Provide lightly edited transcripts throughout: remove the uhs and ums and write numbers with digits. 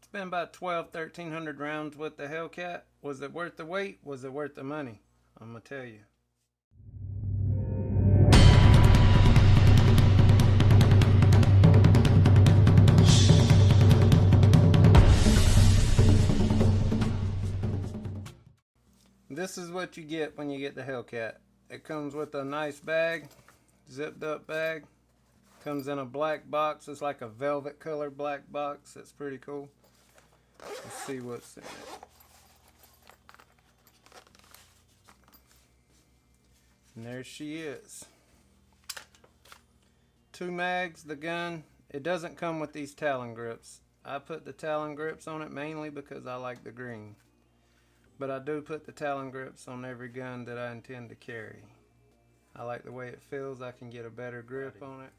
Spent about 1,200-1,300 rounds with the Hellcat. Was it worth the wait? Was it worth the money? I'm gonna tell you. This is what you get when you get the Hellcat. It comes with a nice bag, zipped up bag. Comes in a black box. It's like a velvet color black box. It's pretty cool. Let's see what's in it. And there she is. 2 mags, the gun. It doesn't come with these Talon grips. I put the Talon grips on it mainly because I like the green. But I do put the Talon grips on every gun that I intend to carry. I like the way it feels. I can get a better grip on it.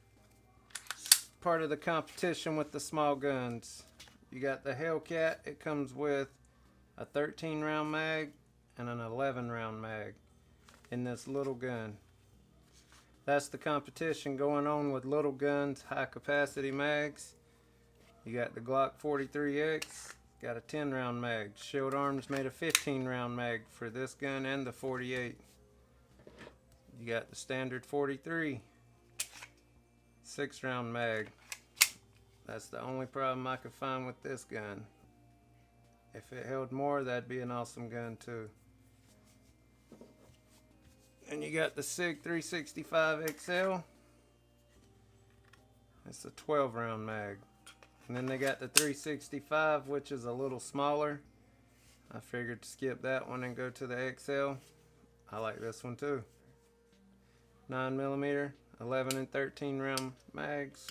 Part of the competition with the small guns. You got the Hellcat. It comes with a 13 round mag and an 11 round mag in this little gun. That's the competition going on with little guns, high capacity mags. You got the Glock 43X, got a 10 round mag. Shield Arms made a 15 round mag for this gun and the 48. You got the standard 43, 6 round mag. That's the only problem I could find with this gun. If it held more, that'd be an awesome gun too. And you got the SIG 365 XL. It's a 12 round mag. And then they got the 365, which is a little smaller. I figured to skip that one and go to the XL. I like this one too. 9mm, 11 and 13 round mags.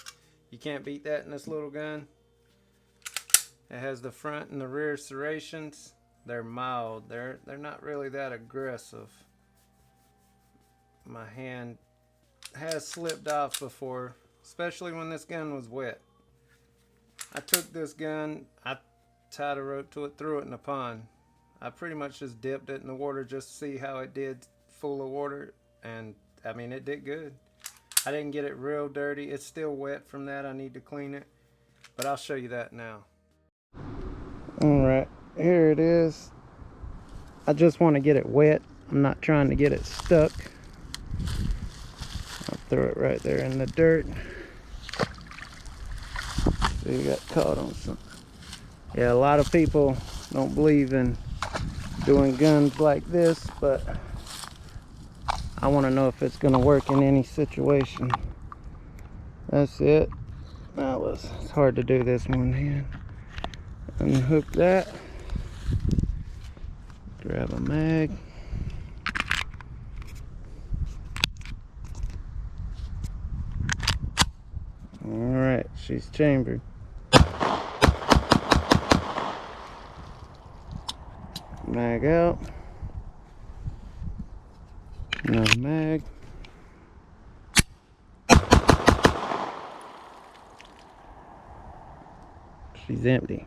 You can't beat that in this little gun. It has the front and the rear serrations. They're mild. They're not really that aggressive. My hand has slipped off before, especially when this gun was wet. I took this gun, I tied a rope to it, threw it in a pond. I pretty much just dipped it in the water just to see how it did full of water, and I mean, it did good. I didn't get it real dirty. It's still wet from that. I need to clean it, but I'll show you that now. Alright, here it is. I just want to get it wet. I'm not trying to get it stuck. I'll throw it right there in the dirt. So you got caught on something. Yeah, a lot of people don't believe in doing guns like this, but I want to know if it's going to work in any situation. That's it. It's hard to do this one hand. Unhook that. Grab a mag. Alright, she's chambered. Mag out. Another mag. She's empty.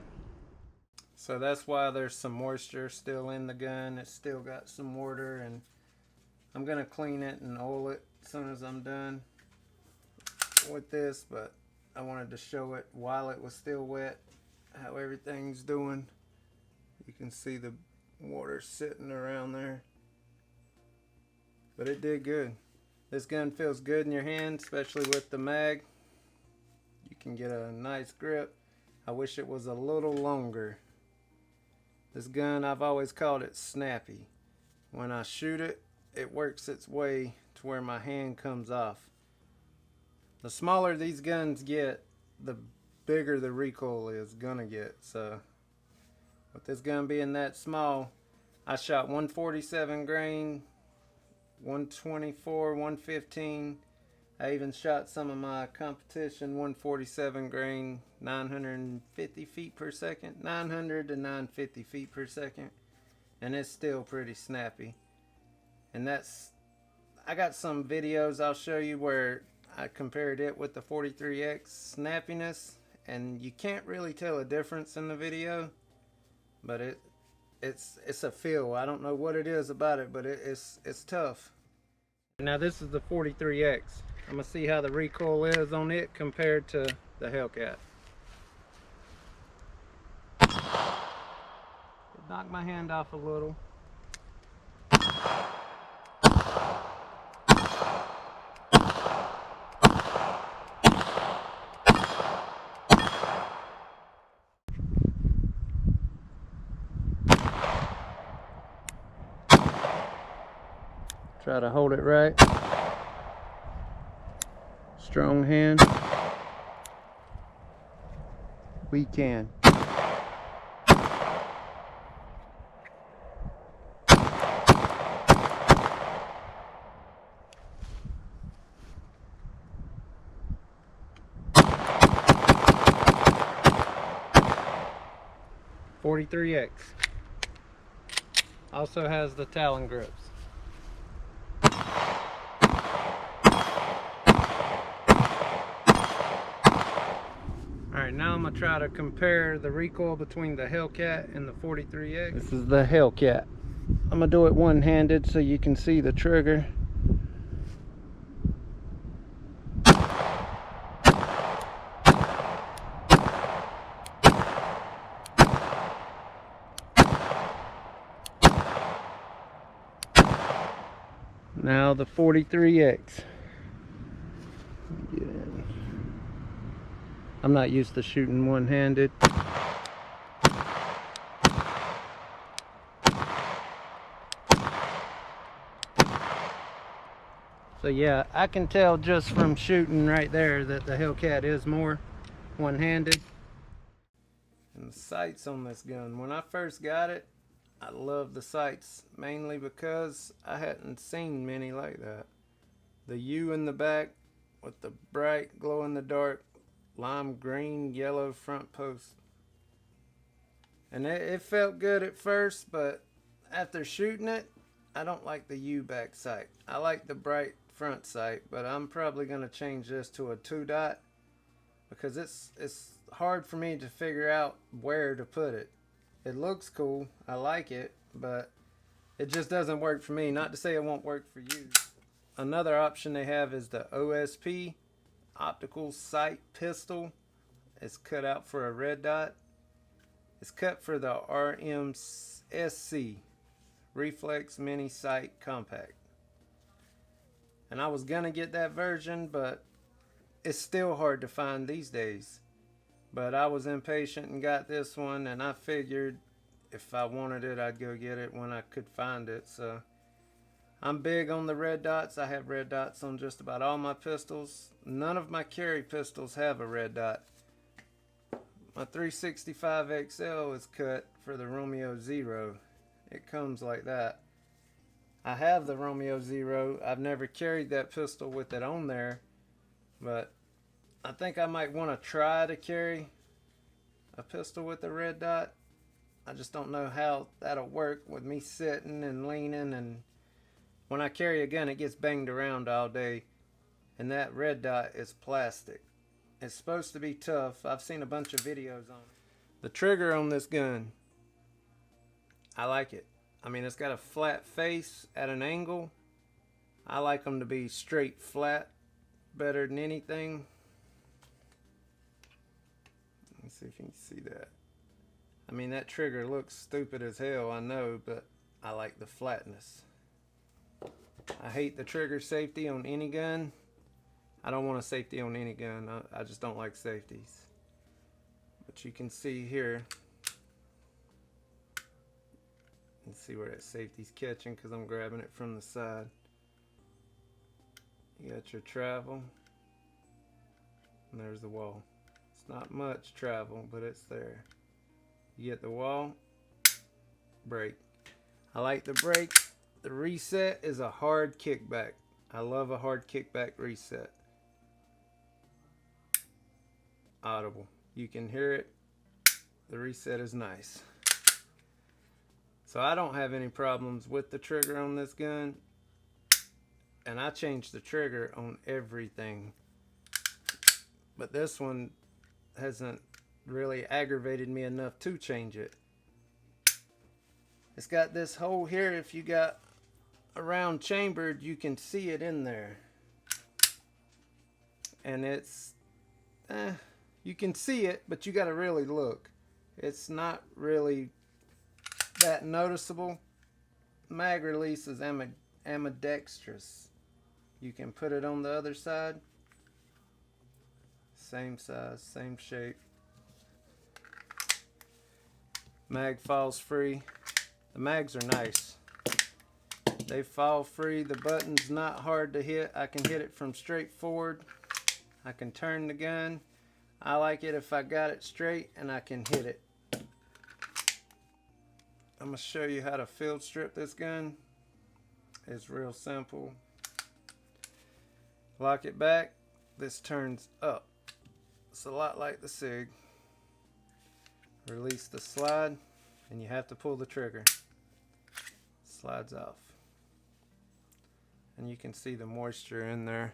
So that's why there's some moisture still in the gun. It's still got some water, and I'm gonna clean it and oil it as soon as I'm done with this, but I wanted to show it while it was still wet, how everything's doing. You can see the water sitting around there. But it did good. This gun feels good in your hand, especially with the mag. You can get a nice grip. I wish it was a little longer. This gun, I've always called it snappy. When I shoot it, it works its way to where my hand comes off. The smaller these guns get, the bigger the recoil is gonna get. So with this gun being that small, I shot 147 grain, 124, 115. I even shot some of my competition 147 grain, 950 feet per second, 900 to 950 feet per second, and it's still pretty snappy. And I got some videos I'll show you where I compared it with the 43X snappiness, and you can't really tell a difference in the video, but it's a feel. I don't know what it is about it, but it's tough. Now this is the 43X. I'm gonna see how the recoil is on it compared to the Hellcat. knock my hand off a little. Try to hold it right. Strong hand. We can. .43X. Also has the Talon grips. Alright, now I'm going to try to compare the recoil between the Hellcat and the 43X. This is the Hellcat. I'm going to do it one-handed so you can see the trigger. Now the 43X. Get in. I'm not used to shooting one-handed. So yeah, I can tell just from shooting right there that the Hellcat is more one-handed. And the sights on this gun, when I first got it, I loved the sights mainly because I hadn't seen many like that. The U in the back with the bright glow in the dark lime green yellow front post, and it felt good at first, but after shooting it, I don't like the U back sight. I like the bright front sight, but I'm probably going to change this to a 2-dot because it's hard for me to figure out where to put it. It looks cool, I like it, but it just doesn't work for me. Not to say it won't work for you. Another option they have is the OSP, optical sight pistol. It's cut out for a red dot. It's cut for the RMSC, Reflex Mini Sight Compact. And I was gonna get that version, but it's still hard to find these days. But I was impatient and got this one, and I figured if I wanted it, I'd go get it when I could find it. So I'm big on the red dots. I have red dots on just about all my pistols. None of my carry pistols have a red dot. My 365 XL is cut for the Romeo Zero. It comes like that. I have the Romeo Zero. I've never carried that pistol with it on there, but I think I might want to try to carry a pistol with a red dot. I just don't know how that'll work with me sitting and leaning, and when I carry a gun it gets banged around all day, and that red dot is plastic. It's supposed to be tough. I've seen a bunch of videos on it. The trigger on this gun, I like it. I mean, it's got a flat face at an angle. I like them to be straight flat better than anything. Let's see if you can see that. I mean, that trigger looks stupid as hell, I know, but I like the flatness. I hate the trigger safety on any gun. I don't want a safety on any gun. I just don't like safeties. But you can see here, you can see where that safety's catching because I'm grabbing it from the side. You got your travel, and there's the wall. It's not much travel, but it's there. You get the wall, brake. I like the brake. The reset is a hard kickback. I love a hard kickback reset. Audible. You can hear it. The reset is nice. So I don't have any problems with the trigger on this gun. And I changed the trigger on everything. But this one hasn't really aggravated me enough to change it. It's got this hole here. If you got a round chambered, you can see it in there. And it's, you can see it, but you got to really look. It's not really that noticeable. Mag release is ambidextrous. You can put it on the other side. Same size, same shape. Mag falls free. The mags are nice. They fall free. The button's not hard to hit. I can hit it from straight forward. I can turn the gun. I like it if I got it straight and I can hit it. I'm going to show you how to field strip this gun. It's real simple. Lock it back. This turns up. It's a lot like the SIG. Release the slide and you have to pull the trigger. Slides off. And you can see the moisture in there.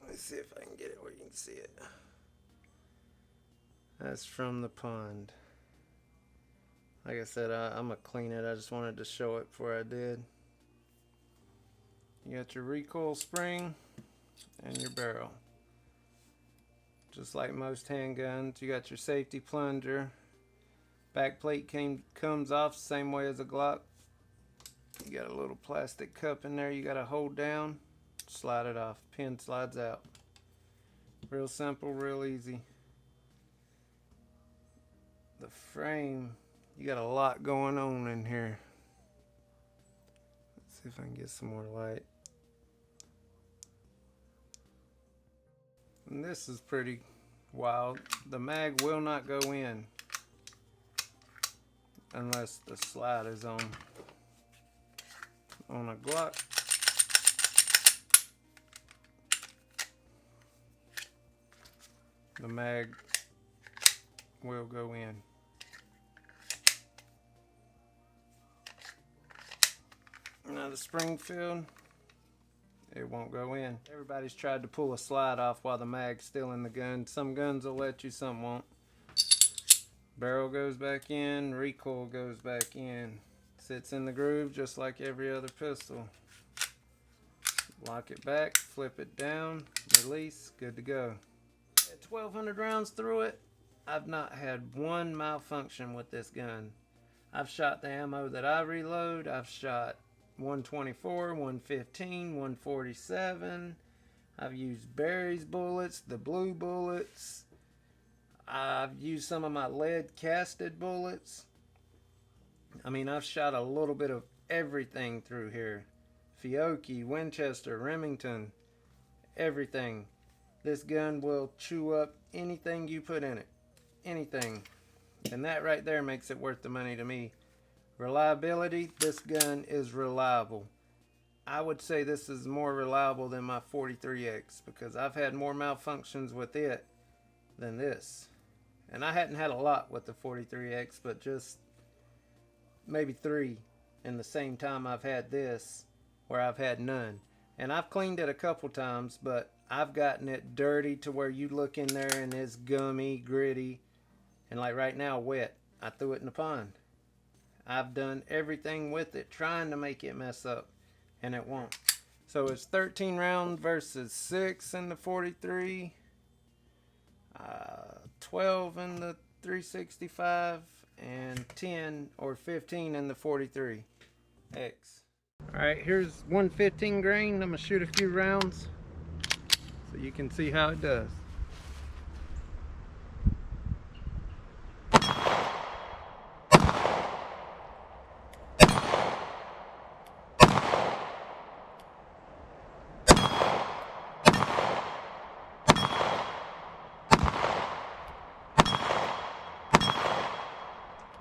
Let's see if I can get it where you can see it. That's from the pond. Like I said, I'm gonna clean it. I just wanted to show it before I did. You got your recoil spring and your barrel. Just like most handguns, you got your safety plunger. Back plate comes off same way as a Glock. You got a little plastic cup in there you gotta hold down, slide it off, pin slides out. Real simple, real easy. The frame, you got a lot going on in here. Let's see if I can get some more light. And this is pretty wild. The mag will not go in unless the slide is on a Glock. The mag will go in. Now the Springfield, it won't go in. Everybody's tried to pull a slide off while the mag's still in the gun. Some guns will let you, some won't. Barrel goes back in, recoil goes back in. Sits in the groove just like every other pistol. Lock it back, flip it down, release, good to go. At 1,200 rounds through it, I've not had one malfunction with this gun. I've shot the ammo that I reload. I've shot 124, 115, 147. I've used Barry's bullets, the blue bullets. I've used some of my lead casted bullets. I mean, I've shot a little bit of everything through here. Fiocchi, Winchester, Remington, everything. This gun will chew up anything you put in it. Anything. And that right there makes it worth the money to me. Reliability, this gun is reliable. I would say this is more reliable than my 43X because I've had more malfunctions with it than this. And I hadn't had a lot with the 43X, but just maybe 3 in the same time I've had this, where I've had none. And I've cleaned it a couple times, but I've gotten it dirty to where you look in there and it's gummy, gritty, and like right now, wet. I threw it in the pond. I've done everything with it, trying to make it mess up, and it won't. So it's 13 rounds versus 6 in the 43, 12 in the 365, and 10 or 15 in the 43X. Alright, here's 115 grain. I'm going to shoot a few rounds so you can see how it does.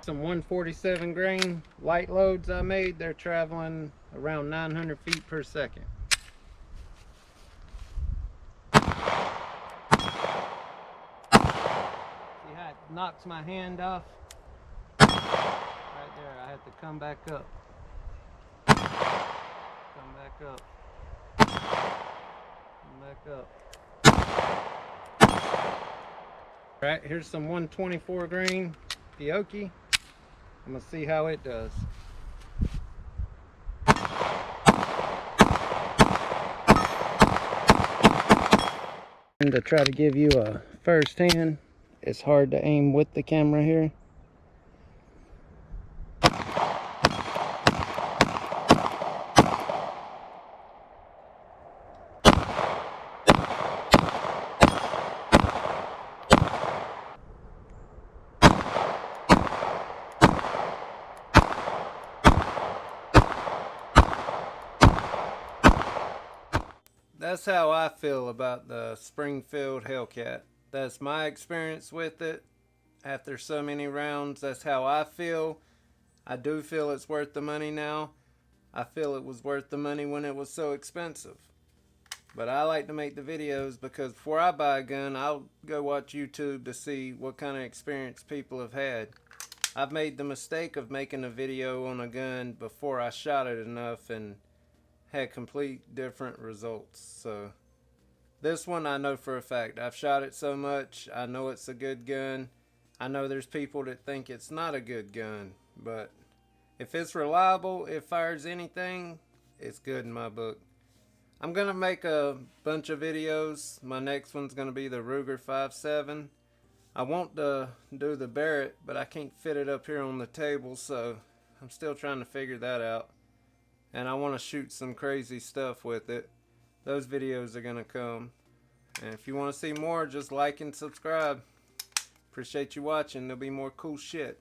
Some 147 grain light loads I made. They're traveling around 900 feet per second. See how it knocks my hand off? Right there, I have to come back up. Come back up. Come back up. Alright, here's some 124 grain Fiocchi. I'm going to see how it does. And to try to give you a firsthand. It's hard to aim with the camera here. That's how I feel about the Springfield Hellcat. That's my experience with it. After so many rounds, that's how I feel. I do feel it's worth the money now. I feel it was worth the money when it was so expensive. But I like to make the videos because before I buy a gun, I'll go watch YouTube to see what kind of experience people have had. I've made the mistake of making a video on a gun before I shot it enough and had complete different results. So this one I know for a fact. I've shot it so much, I know it's a good gun. I know there's people that think it's not a good gun, but if it's reliable, it fires anything, it's good in my book. I'm gonna make a bunch of videos. My next one's gonna be the Ruger 5.7. I want to do the Barrett, but I can't fit it up here on the table, so I'm still trying to figure that out. And I want to shoot some crazy stuff with it. Those videos are going to come. And if you want to see more, just like and subscribe. Appreciate you watching. There'll be more cool shit.